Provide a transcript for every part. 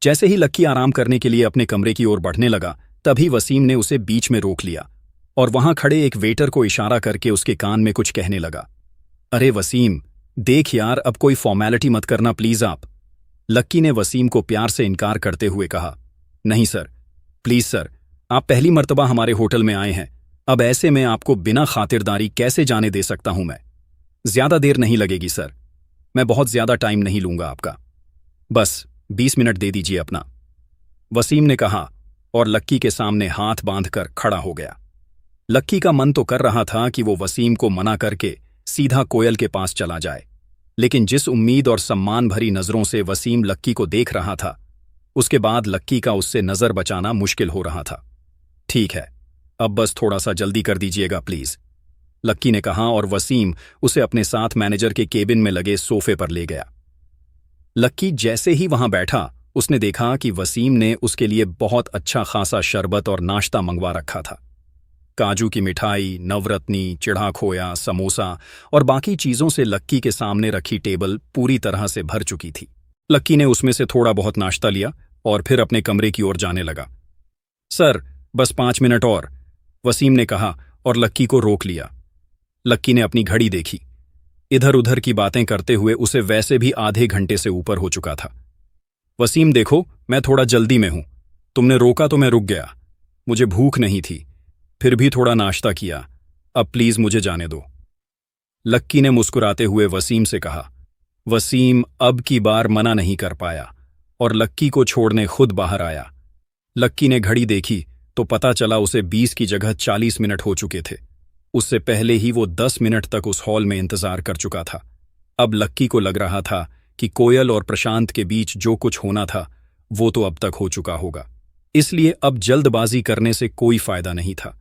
जैसे ही लक्की आराम करने के लिए अपने कमरे की ओर बढ़ने लगा, तभी वसीम ने उसे बीच में रोक लिया और वहां खड़े एक वेटर को इशारा करके उसके कान में कुछ कहने लगा। अरे वसीम, देख यार, अब कोई फॉर्मेलिटी मत करना प्लीज आप। लक्की ने वसीम को प्यार से इनकार करते हुए कहा। नहीं सर, प्लीज सर, आप पहली मर्तबा हमारे होटल में आए हैं, अब ऐसे में आपको बिना खातिरदारी कैसे जाने दे सकता हूं मैं। ज्यादा देर नहीं लगेगी सर, मैं बहुत ज्यादा टाइम नहीं लूंगा आपका, बस 20 मिनट दे दीजिए अपना, वसीम ने कहा और लक्की के सामने हाथ बांधकर खड़ा हो गया। लक्की का मन तो कर रहा था कि वो वसीम को मना करके सीधा कोयल के पास चला जाए, लेकिन जिस उम्मीद और सम्मान भरी नजरों से वसीम लक्की को देख रहा था, उसके बाद लक्की का उससे नजर बचाना मुश्किल हो रहा था। ठीक है, अब बस थोड़ा सा जल्दी कर दीजिएगा प्लीज, लक्की ने कहा और वसीम उसे अपने साथ मैनेजर के केबिन में लगे सोफे पर ले गया। लक्की जैसे ही वहां बैठा, उसने देखा कि वसीम ने उसके लिए बहुत अच्छा खासा शरबत और नाश्ता मंगवा रखा था। काजू की मिठाई, नवरत्नी, चिढ़ा खोया, समोसा और बाकी चीजों से लक्की के सामने रखी टेबल पूरी तरह से भर चुकी थी। लक्की ने उसमें से थोड़ा बहुत नाश्ता लिया और फिर अपने कमरे की ओर जाने लगा। सर, बस 5 मिनट और, वसीम ने कहा और लक्की को रोक लिया। लक्की ने अपनी घड़ी देखी। इधर उधर की बातें करते हुए उसे वैसे भी आधे घंटे से ऊपर हो चुका था। वसीम देखो, मैं थोड़ा जल्दी में हूं, तुमने रोका तो मैं रुक गया, मुझे भूख नहीं थी, फिर भी थोड़ा नाश्ता किया, अब प्लीज मुझे जाने दो, लक्की ने मुस्कुराते हुए वसीम से कहा। वसीम अब की बार मना नहीं कर पाया और लक्की को छोड़ने खुद बाहर आया। लक्की ने घड़ी देखी तो पता चला उसे 20 की जगह 40 मिनट हो चुके थे। उससे पहले ही वो 10 मिनट तक उस हॉल में इंतजार कर चुका था। अब लक्की को लग रहा था कि कोयल और प्रशांत के बीच जो कुछ होना था वो तो अब तक हो चुका होगा, इसलिए अब जल्दबाजी करने से कोई फायदा नहीं था।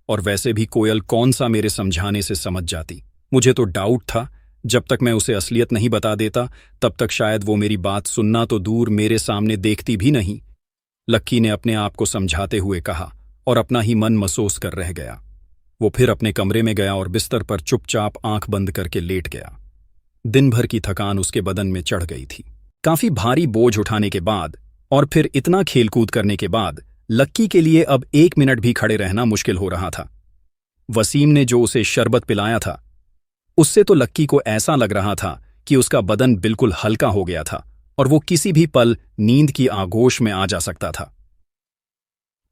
और वैसे भी कोयल कौन सा मेरे समझाने से समझ जाती। मुझे तो डाउट था, जब तक मैं उसे असलियत नहीं बता देता तब तक शायद वो मेरी बात सुनना तो दूर मेरे सामने देखती भी नहीं, लक्की ने अपने आप को समझाते हुए कहा और अपना ही मन महसूस कर रह गया। वो फिर अपने कमरे में गया और बिस्तर पर चुपचाप आंख बंद करके लेट गया। दिन भर की थकान उसके बदन में चढ़ गई थी। काफी भारी बोझ उठाने के बाद और फिर इतना खेलकूद करने के बाद लक्की के लिए अब 1 मिनट भी खड़े रहना मुश्किल हो रहा था। वसीम ने जो उसे शरबत पिलाया था, उससे तो लक्की को ऐसा लग रहा था कि उसका बदन बिल्कुल हल्का हो गया था और वो किसी भी पल नींद की आगोश में आ जा सकता था।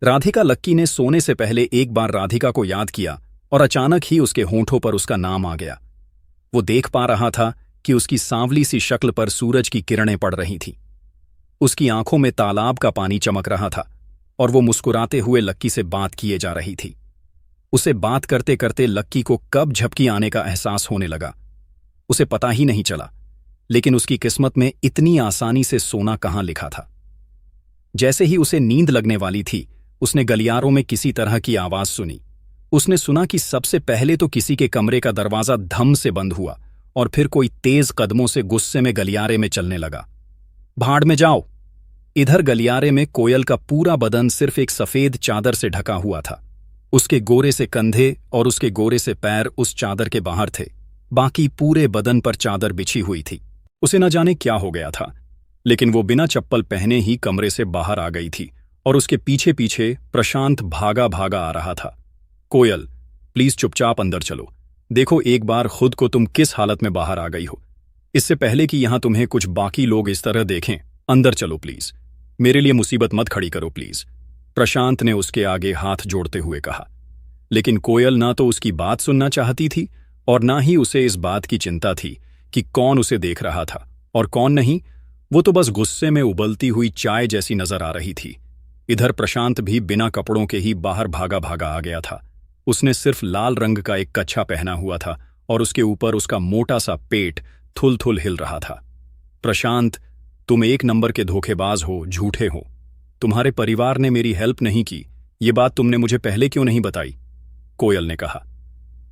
राधिका, लक्की ने सोने से पहले एक बार राधिका को याद किया और अचानक ही उसके होंठों पर उसका नाम आ गया। वो देख पा रहा था कि उसकी सांवली सी शक्ल पर सूरज की किरणें पड़ रही थीं। उसकी आंखों में तालाब का पानी चमक रहा था और वो मुस्कुराते हुए लक्की से बात किए जा रही थी। उसे बात करते करते लक्की को कब झपकी आने का एहसास होने लगा, उसे पता ही नहीं चला, लेकिन उसकी किस्मत में इतनी आसानी से सोना कहाँ लिखा था। जैसे ही उसे नींद लगने वाली थी, उसने गलियारों में किसी तरह की आवाज सुनी। उसने सुना कि सबसे पहले तो किसी के कमरे का दरवाजा धम से बंद हुआ और फिर कोई तेज कदमों से गुस्से में गलियारे में चलने लगा। भाड़ में जाओ! इधर गलियारे में कोयल का पूरा बदन सिर्फ एक सफेद चादर से ढका हुआ था। उसके गोरे से कंधे और उसके गोरे से पैर उस चादर के बाहर थे, बाकी पूरे बदन पर चादर बिछी हुई थी। उसे न जाने क्या हो गया था, लेकिन वो बिना चप्पल पहने ही कमरे से बाहर आ गई थी और उसके पीछे पीछे प्रशांत भागा भागा आ रहा था। कोयल, प्लीज चुपचाप अंदर चलो, देखो एक बार खुद को तुम किस हालत में बाहर आ गई हो। इससे पहले कि यहां तुम्हें कुछ बाकी लोग इस तरह देखें, अंदर चलो प्लीज, मेरे लिए मुसीबत मत खड़ी करो प्लीज, प्रशांत ने उसके आगे हाथ जोड़ते हुए कहा। लेकिन कोयल ना तो उसकी बात सुनना चाहती थी और ना ही उसे इस बात की चिंता थी कि कौन उसे देख रहा था और कौन नहीं। वो तो बस गुस्से में उबलती हुई चाय जैसी नजर आ रही थी। इधर प्रशांत भी बिना कपड़ों के ही बाहर भागा भागा आ गया था। उसने सिर्फ लाल रंग का एक कच्छा पहना हुआ था और उसके ऊपर उसका मोटा सा पेट थुल थुल हिल रहा था। प्रशांत, तुम 1 नंबर के धोखेबाज हो, झूठे हो। तुम्हारे परिवार ने मेरी हेल्प नहीं की, ये बात तुमने मुझे पहले क्यों नहीं बताई, कोयल ने कहा।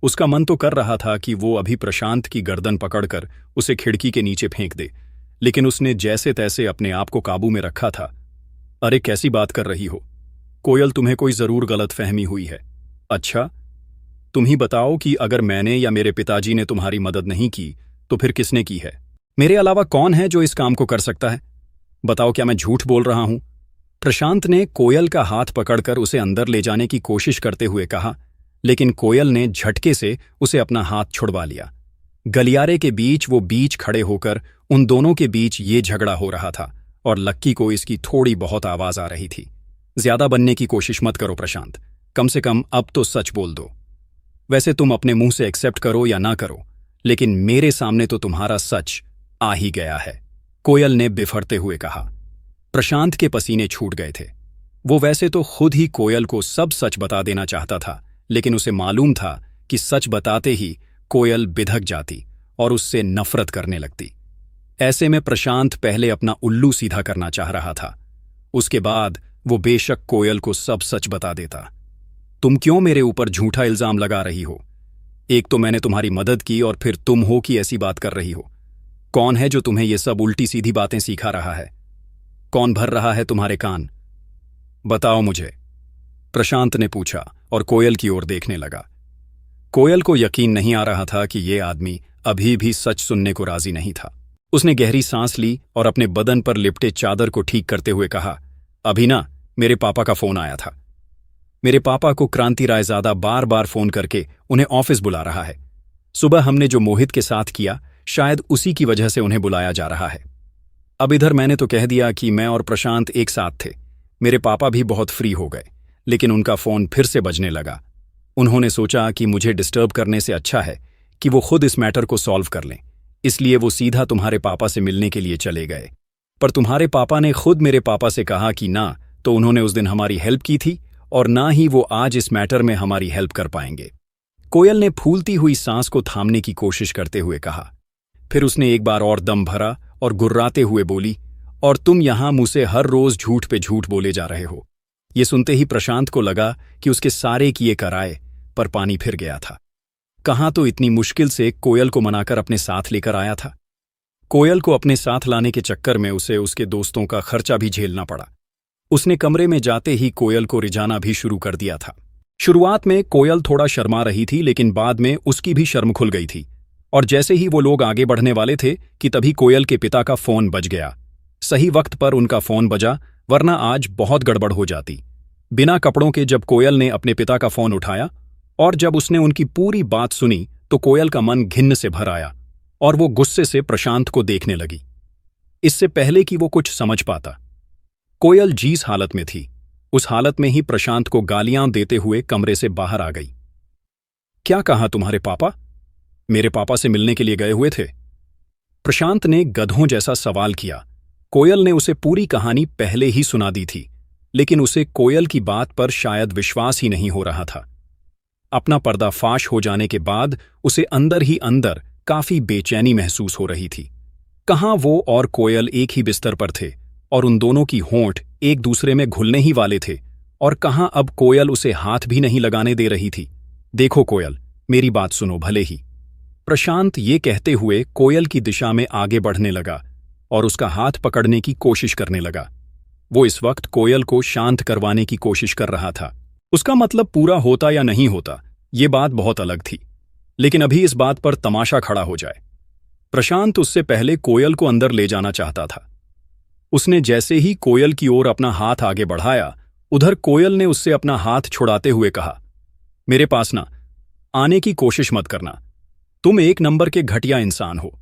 उसका मन तो कर रहा था कि वो अभी प्रशांत की गर्दन पकड़कर उसे खिड़की के नीचे फेंक दे, लेकिन उसने जैसे तैसे अपने आप को काबू में रखा था। अरे कैसी बात कर रही हो कोयल, तुम्हें कोई जरूर गलतफहमी हुई है। अच्छा, तुम ही बताओ कि अगर मैंने या मेरे पिताजी ने तुम्हारी मदद नहीं की तो फिर किसने की है? मेरे अलावा कौन है जो इस काम को कर सकता है? बताओ, क्या मैं झूठ बोल रहा हूं? प्रशांत ने कोयल का हाथ पकड़कर उसे अंदर ले जाने की कोशिश करते हुए कहा, लेकिन कोयल ने झटके से उसे अपना हाथ छुड़वा लिया। गलियारे के बीच वो बीच खड़े होकर उन दोनों के बीच ये झगड़ा हो रहा था और लक्की को इसकी थोड़ी बहुत आवाज आ रही थी। ज्यादा बनने की कोशिश मत करो प्रशांत, कम से कम अब तो सच बोल दो। वैसे तुम अपने मुंह से एक्सेप्ट करो या ना करो, लेकिन मेरे सामने तो तुम्हारा सच आ ही गया है, कोयल ने बिफरते हुए कहा। प्रशांत के पसीने छूट गए थे। वो वैसे तो खुद ही कोयल को सब सच बता देना चाहता था, लेकिन उसे मालूम था कि सच बताते ही कोयल बिधक जाती और उससे नफरत करने लगती। ऐसे में प्रशांत पहले अपना उल्लू सीधा करना चाह रहा था, उसके बाद वो बेशक कोयल को सब सच बता देता। तुम क्यों मेरे ऊपर झूठा इल्जाम लगा रही हो? एक तो मैंने तुम्हारी मदद की और फिर तुम हो कि ऐसी बात कर रही हो। कौन है जो तुम्हें ये सब उल्टी सीधी बातें सिखा रहा है? कौन भर रहा है तुम्हारे कान? बताओ मुझे, प्रशांत ने पूछा और कोयल की ओर देखने लगा। कोयल को यकीन नहीं आ रहा था कि ये आदमी अभी भी सच सुनने को राजी नहीं था। उसने गहरी सांस ली और अपने बदन पर लिपटे चादर को ठीक करते हुए कहा, अभी ना मेरे पापा का फोन आया था। मेरे पापा को क्रांति रायजादा बार बार फोन करके उन्हें ऑफिस बुला रहा है। सुबह हमने जो मोहित के साथ किया, शायद उसी की वजह से उन्हें बुलाया जा रहा है। अब इधर मैंने तो कह दिया कि मैं और प्रशांत एक साथ थे। मेरे पापा भी बहुत फ्री हो गए, लेकिन उनका फोन फिर से बजने लगा। उन्होंने सोचा कि मुझे डिस्टर्ब करने से अच्छा है कि वो खुद इस मैटर को सॉल्व कर लें, इसलिए वो सीधा तुम्हारे पापा से मिलने के लिए चले गए। पर तुम्हारे पापा ने खुद मेरे पापा से कहा कि ना तो उन्होंने उस दिन हमारी हेल्प की थी और ना ही वो आज इस मैटर में हमारी हेल्प कर पाएंगे। कोयल ने फूलती हुई सांस को थामने की कोशिश करते हुए कहा। फिर उसने एक बार और दम भरा और गुर्राते हुए बोली, और तुम यहां मुझसे हर रोज झूठ पे झूठ बोले जा रहे हो। ये सुनते ही प्रशांत को लगा कि उसके सारे किए कराए पर पानी फिर गया था। कहाँ तो इतनी मुश्किल से कोयल को मनाकर अपने साथ लेकर आया था। कोयल को अपने साथ लाने के चक्कर में उसे उसके दोस्तों का खर्चा भी झेलना पड़ा। उसने कमरे में जाते ही कोयल को रिझाना भी शुरू कर दिया था। शुरुआत में कोयल थोड़ा शर्मा रही थी, लेकिन बाद में उसकी भी शर्म खुल गई थी। और जैसे ही वो लोग आगे बढ़ने वाले थे कि तभी कोयल के पिता का फोन बज गया। सही वक्त पर उनका फोन बजा, वरना आज बहुत गड़बड़ हो जाती। बिना कपड़ों के जब कोयल ने अपने पिता का फोन उठाया और जब उसने उनकी पूरी बात सुनी तो कोयल का मन घिन्न से भर आया और वो गुस्से से प्रशांत को देखने लगी। इससे पहले कि वो कुछ समझ पाता, कोयल जिस हालत में थी उस हालत में ही प्रशांत को गालियां देते हुए कमरे से बाहर आ गई। क्या कहा तुम्हारे पापा? मेरे पापा से मिलने के लिए गए हुए थे? प्रशांत ने गधों जैसा सवाल किया। कोयल ने उसे पूरी कहानी पहले ही सुना दी थी, लेकिन उसे कोयल की बात पर शायद विश्वास ही नहीं हो रहा था। अपना पर्दाफाश हो जाने के बाद उसे अंदर ही अंदर काफी बेचैनी महसूस हो रही थी। कहाँ वो और कोयल एक ही बिस्तर पर थे और उन दोनों की होंठ एक दूसरे में घुलने ही वाले थे, और कहाँ अब कोयल उसे हाथ भी नहीं लगाने दे रही थी। देखो कोयल, मेरी बात सुनो भले ही। प्रशांत ये कहते हुए कोयल की दिशा में आगे बढ़ने लगा और उसका हाथ पकड़ने की कोशिश करने लगा। वो इस वक्त कोयल को शांत करवाने की कोशिश कर रहा था। उसका मतलब पूरा होता या नहीं होता, ये बात बहुत अलग थी, लेकिन अभी इस बात पर तमाशा खड़ा हो जाए। प्रशांत उससे पहले कोयल को अंदर ले जाना चाहता था। उसने जैसे ही कोयल की ओर अपना हाथ आगे बढ़ाया, उधर कोयल ने उससे अपना हाथ छुड़ाते हुए कहा, मेरे पास ना आने की कोशिश मत करना। तुम एक नंबर के घटिया इंसान हो।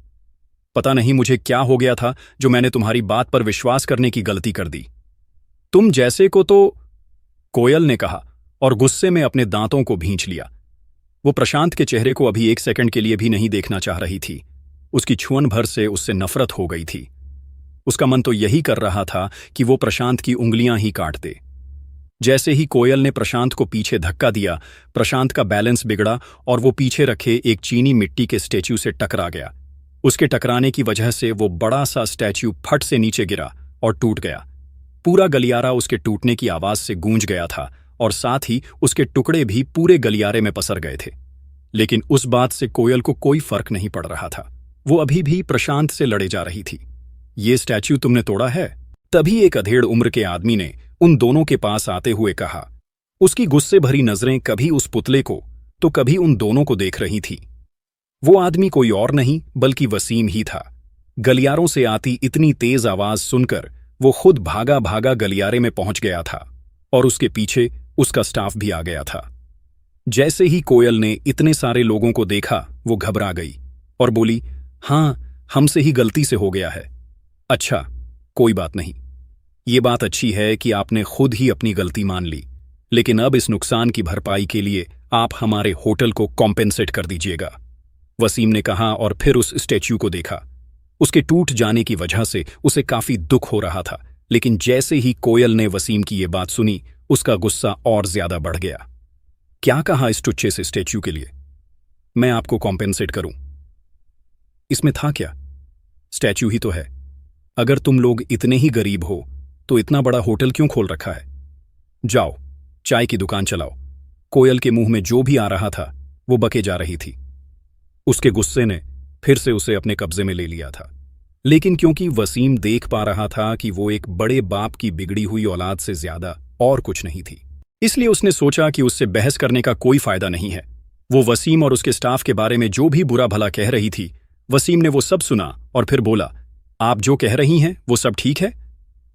पता नहीं मुझे क्या हो गया था जो मैंने तुम्हारी बात पर विश्वास करने की गलती कर दी। तुम जैसे को तो, कोयल ने कहा और गुस्से में अपने दांतों को भींच लिया। वो प्रशांत के चेहरे को अभी एक सेकंड के लिए भी नहीं देखना चाह रही थी। उसकी छुअन भर से उससे नफरत हो गई थी। उसका मन तो यही कर रहा था कि वो प्रशांत की उंगलियां ही काट दे। जैसे ही कोयल ने प्रशांत को पीछे धक्का दिया, प्रशांत का बैलेंस बिगड़ा और वो पीछे रखे एक चीनी मिट्टी के स्टैच्यू से टकरा गया। उसके टकराने की वजह से वो बड़ा सा स्टैच्यू फट से नीचे गिरा और टूट गया। पूरा गलियारा उसके टूटने की आवाज से गूंज गया था और साथ ही उसके टुकड़े भी पूरे गलियारे में पसर गए थे। लेकिन उस बात से कोयल को कोई फर्क नहीं पड़ रहा था। वो अभी भी प्रशांत से लड़े जा रही थी। ये स्टैच्यू तुमने तोड़ा है? तभी एक अधेड़ उम्र के आदमी ने उन दोनों के पास आते हुए कहा। उसकी गुस्से भरी नजरें कभी उस पुतले को तो कभी उन दोनों को देख रही थी। वो आदमी कोई और नहीं बल्कि वसीम ही था। गलियारों से आती इतनी तेज आवाज सुनकर वो खुद भागा भागा गलियारे में पहुंच गया था और उसके पीछे उसका स्टाफ भी आ गया था। जैसे ही कोयल ने इतने सारे लोगों को देखा वो घबरा गई और बोली, हाँ, हमसे ही गलती से हो गया है। अच्छा, कोई बात नहीं। ये बात अच्छी है कि आपने खुद ही अपनी गलती मान ली, लेकिन अब इस नुकसान की भरपाई के लिए आप हमारे होटल को कॉम्पेंसेट कर दीजिएगा, वसीम ने कहा और फिर उस स्टैच्यू को देखा। उसके टूट जाने की वजह से उसे काफी दुख हो रहा था, लेकिन जैसे ही कोयल ने वसीम की ये बात सुनी उसका गुस्सा और ज्यादा बढ़ गया। क्या कहा इस टुच्चे से स्टैच्यू के लिए? मैं आपको कॉम्पेंसेट करूं? इसमें था क्या? स्टैच्यू ही तो है। अगर तुम लोग इतने ही गरीब हो तो इतना बड़ा होटल क्यों खोल रखा है? जाओ, चाय की दुकान चलाओ। कोयल के मुंह में जो भी आ रहा था वो बके जा रही थी। उसके गुस्से ने फिर से उसे अपने कब्जे में ले लिया था, लेकिन क्योंकि वसीम देख पा रहा था कि वो एक बड़े बाप की बिगड़ी हुई औलाद से ज्यादा और कुछ नहीं थी, इसलिए उसने सोचा कि उससे बहस करने का कोई फायदा नहीं है। वो वसीम और उसके स्टाफ के बारे में जो भी बुरा भला कह रही थी, वसीम ने वो सब सुना और फिर बोला, आप जो कह रही हैं वो सब ठीक है।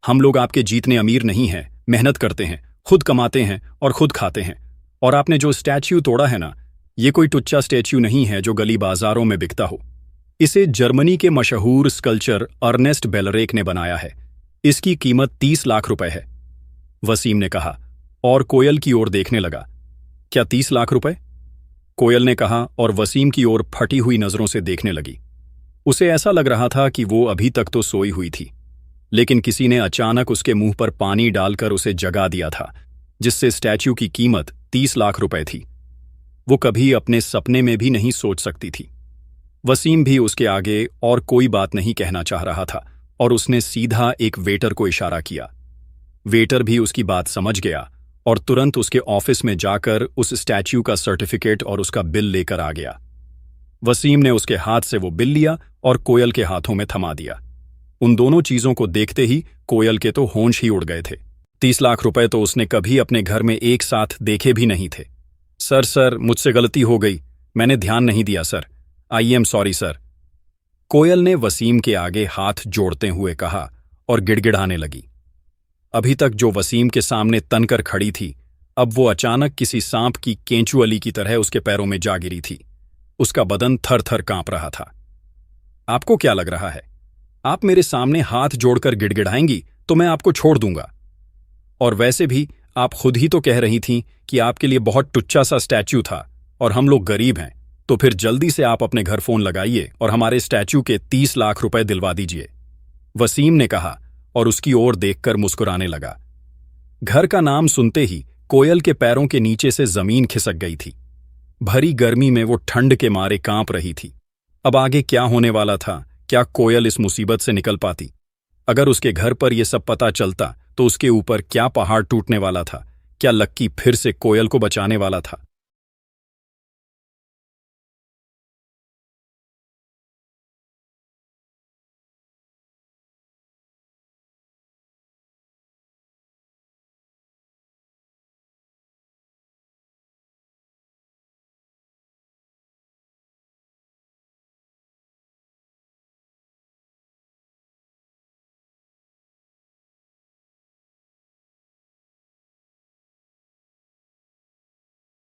हम लोग आपके जीतने अमीर नहीं हैं, मेहनत करते हैं, खुद कमाते हैं और खुद खाते हैं। और आपने जो स्टैच्यू तोड़ा है ना, ये कोई टुच्चा स्टैच्यू नहीं है जो गली बाजारों में बिकता हो। इसे जर्मनी के मशहूर स्कल्पचर अर्नेस्ट बेलरेक ने बनाया है। इसकी कीमत 30 लाख रुपए है, वसीम ने कहा और कोयल की ओर देखने लगा। क्या 30 लाख रुपए? कोयल ने कहा और वसीम की ओर फटी हुई नजरों से देखने लगी। उसे ऐसा लग रहा था कि वो अभी तक तो सोई हुई थी, लेकिन किसी ने अचानक उसके मुंह पर पानी डालकर उसे जगा दिया था, जिससे स्टैच्यू की कीमत 30 लाख रुपए थी। वो कभी अपने सपने में भी नहीं सोच सकती थी। वसीम भी उसके आगे और कोई बात नहीं कहना चाह रहा था और उसने सीधा एक वेटर को इशारा किया। वेटर भी उसकी बात समझ गया और तुरंत उसके ऑफिस में जाकर उस स्टैच्यू का सर्टिफिकेट और उसका बिल लेकर आ गया। वसीम ने उसके हाथ से वो बिल लिया और कोयल के हाथों में थमा दिया। उन दोनों चीजों को देखते ही कोयल के तो होश ही उड़ गए थे। 30 लाख रुपए तो उसने कभी अपने घर में एक साथ देखे भी नहीं थे। सर, मुझसे गलती हो गई, मैंने ध्यान नहीं दिया sir. I am sorry sir, Koyal ने वसीम के आगे हाथ जोड़ते हुए कहा और गिड़गिड़ाने लगी। अभी तक जो वसीम के सामने तनकर खड़ी थी, अब वो अचानक किसी सांप की केंचुअली की तरह उसके पैरों में जा गिरी थी। उसका बदन थर थर कांप रहा था। आपको क्या लग रहा है, आप मेरे सामने हाथ जोड़कर गिड़गिड़ाएंगी तो मैं आपको छोड़ दूंगा? और वैसे भी आप खुद ही तो कह रही थीं कि आपके लिए बहुत टुच्चा सा स्टैच्यू था और हम लोग गरीब हैं, तो फिर जल्दी से आप अपने घर फोन लगाइए और हमारे स्टैच्यू के 30 लाख रुपए दिलवा दीजिए, वसीम ने कहा और उसकी ओर देखकर मुस्कुराने लगा। घर का नाम सुनते ही कोयल के पैरों के नीचे से जमीन खिसक गई थी। भरी गर्मी में वो ठंड के मारे कांप रही थी। अब आगे क्या होने वाला था? क्या कोयल इस मुसीबत से निकल पाती? अगर उसके घर पर यह सब पता चलता तो उसके ऊपर क्या पहाड़ टूटने वाला था? क्या लक्की फिर से कोयल को बचाने वाला था?